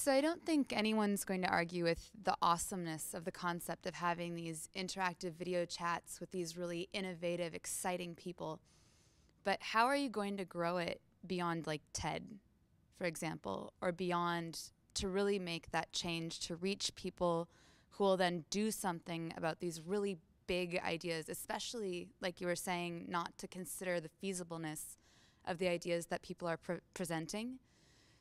So I don't think anyone's going to argue with the awesomeness of the concept of having these interactive video chats with these really innovative, exciting people. But how are you going to grow it beyond like TED, for example, or beyond to really make that change to reach people who will then do something about these really big ideas, especially, like you were saying, not to consider the feasibleness of the ideas that people are presenting.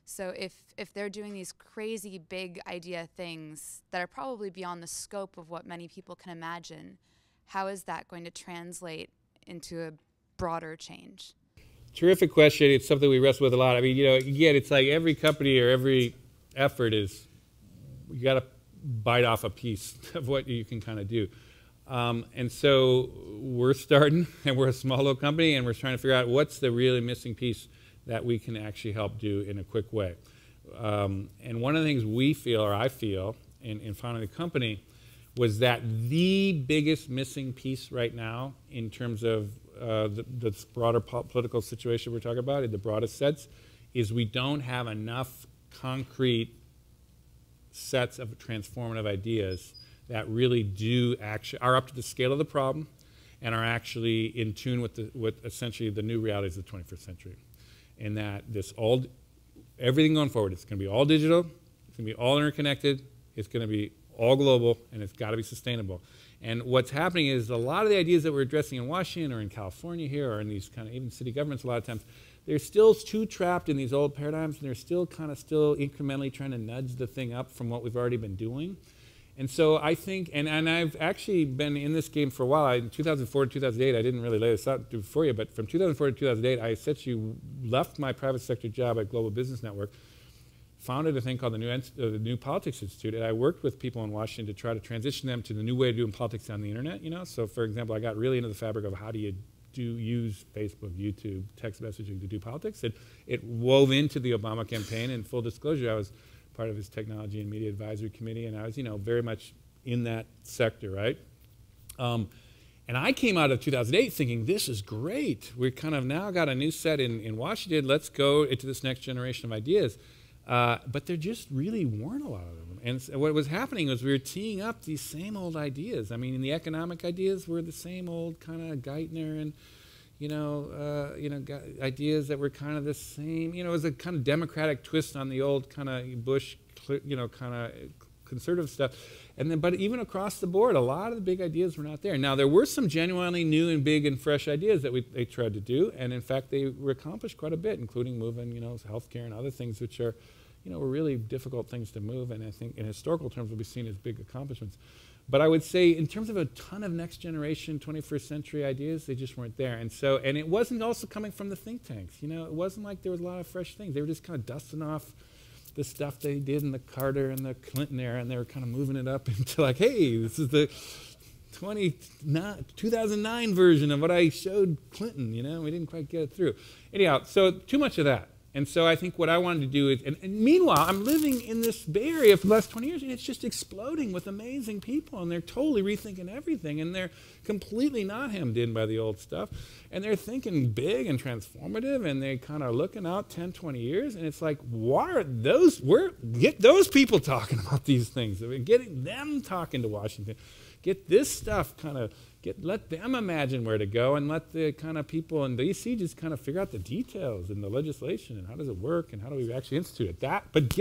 So if they're doing these crazy big idea things that are probably beyond the scope of what many people can imagine, how is that going to translate into a broader change? Terrific question. It's something we wrestle with a lot. I mean, again, it's like every company or every effort is, you got to bite off a piece of what you can kind of do. And so we're starting, and we're a small little company, and we're trying to figure out what's the really missing piece that we can actually help do in a quick way. And one of the things we feel, or I feel, in founding the company, was that the biggest missing piece right now in terms of the broader political situation we're talking about, in the broadest sense, is we don't have enough concrete sets of transformative ideas that really are up to the scale of the problem and are actually in tune with essentially the new realities of the 21st century. And that everything going forward, it's going to be all digital, it's going to be all interconnected, it's going to be all global, and it's got to be sustainable. And what's happening is a lot of the ideas that we're addressing in Washington or in California here or in these kind of even city governments a lot of times, they're still too trapped in these old paradigms, and they're still incrementally trying to nudge the thing up from what we've already been doing. And so I think, and I've actually been in this game for a while. In 2004 to 2008, I didn't really lay this out for you, but from 2004 to 2008, I essentially left my private sector job at Global Business Network, founded a thing called the New Politics Institute, and I worked with people in Washington to try to transition them to the new way of doing politics on the internet. So for example, I got really into the fabric of how do you use Facebook, YouTube, text messaging to do politics. It wove into the Obama campaign. And full disclosure, I was part of his technology and media advisory committee, and I was, very much in that sector, right? And I came out of 2008 thinking, this is great. We kind of now got a new set in Washington. Let's go into this next generation of ideas. But there just really weren't a lot of them. And so what was happening was we were teeing up these same old ideas. I mean, the economic ideas were the same old kind of Geithner and, ideas that were kind of the same. It was a kind of democratic twist on the old kind of Bush, kind of conservative stuff. And then, but even across the board, a lot of the big ideas were not there. Now, there were some genuinely new and big and fresh ideas that they tried to do, and in fact, they accomplished quite a bit, including moving, healthcare and other things which are, were really difficult things to move, and I think in historical terms will be seen as big accomplishments. But I would say in terms of a ton of next generation 21st century ideas, they just weren't there. And so, and it wasn't also coming from the think tanks. It wasn't like there was a lot of fresh things. They were just kind of dusting off the stuff they did in the Carter and the Clinton era, and they were kind of moving it up into like, hey, this is the 2009 version of what I showed Clinton. We didn't quite get it through. Anyhow, so too much of that. And so I think what I wanted to do is, and meanwhile, I'm living in this Bay Area for the last 20 years, and it's just exploding with amazing people, and they're totally rethinking everything, and they're completely not hemmed in by the old stuff, and they're thinking big and transformative, and they kind of looking out 10, 20 years, and it's like, get those people talking about these things, getting them talking to Washington, get this stuff kind of, let them imagine where to go, and let the kind of people in D.C. just kind of figure out the details and the legislation and how does it work and how do we actually institute it. But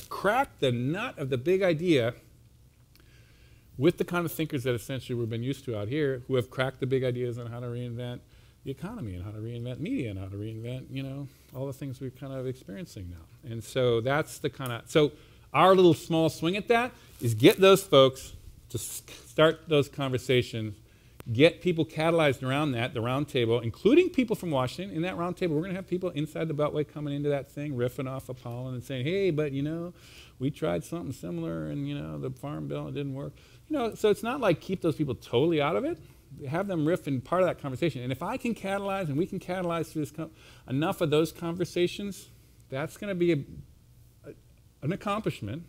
crack the nut of the big idea with the kind of thinkers that essentially we've been used to out here, who have cracked the big ideas on how to reinvent the economy and how to reinvent media and how to reinvent, all the things we're kind of experiencing now. And so that's the kind of, so our little small swing at that is get those folks to start those conversations, get people catalyzed around that, the round table, including people from Washington. In that round table, we're going to have people inside the Beltway coming into that thing, riffing off of Pollen and saying, hey, but we tried something similar and the Farm Bill, it didn't work. So it's not like keep those people totally out of it. Have them riff in part of that conversation. And if I can catalyze and we can catalyze through this enough of those conversations, that's going to be an accomplishment,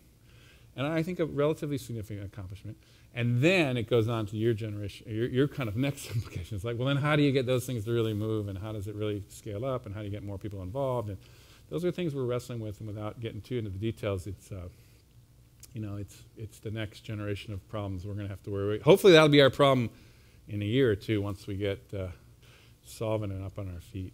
and I think a relatively significant accomplishment. And then it goes on to your generation, your kind of next implications. Like, well, then how do you get those things to really move, and how does it really scale up, and how do you get more people involved? And those are things we're wrestling with, and without getting too into the details, it's it's the next generation of problems we're going to have to worry with. Hopefully that'll be our problem in a year or two once we get solving it up on our feet.